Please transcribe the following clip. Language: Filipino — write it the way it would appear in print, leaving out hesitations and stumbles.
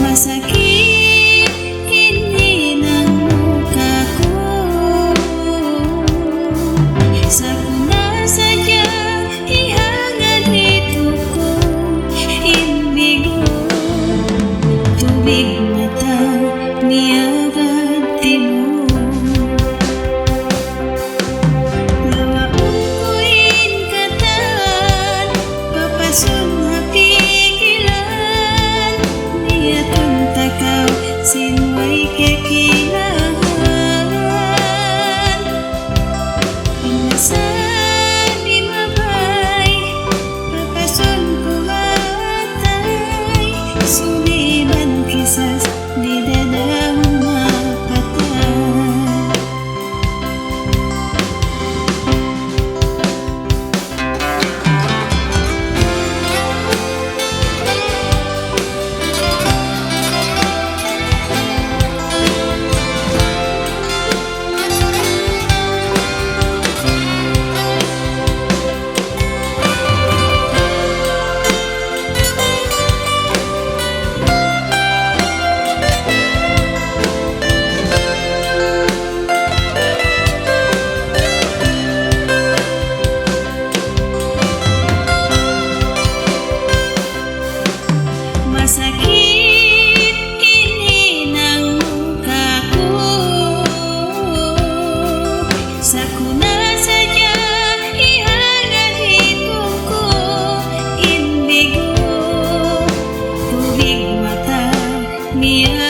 Masakit hindi ng muka ko. Sa kuna sadya ihangad ito ko. Imbigo tubig mata miyagad timo. Lawaon ko'y katan papasun hapikilan. Niyatong takaw sinway kekilahan. Pinasan di mabay papasun ko matay. Suliban kisas di dadang mapatay. Masakit ini ng muka ko. Sa kuna sadya ihangad hitong ko. Imbigo tubig mata niya.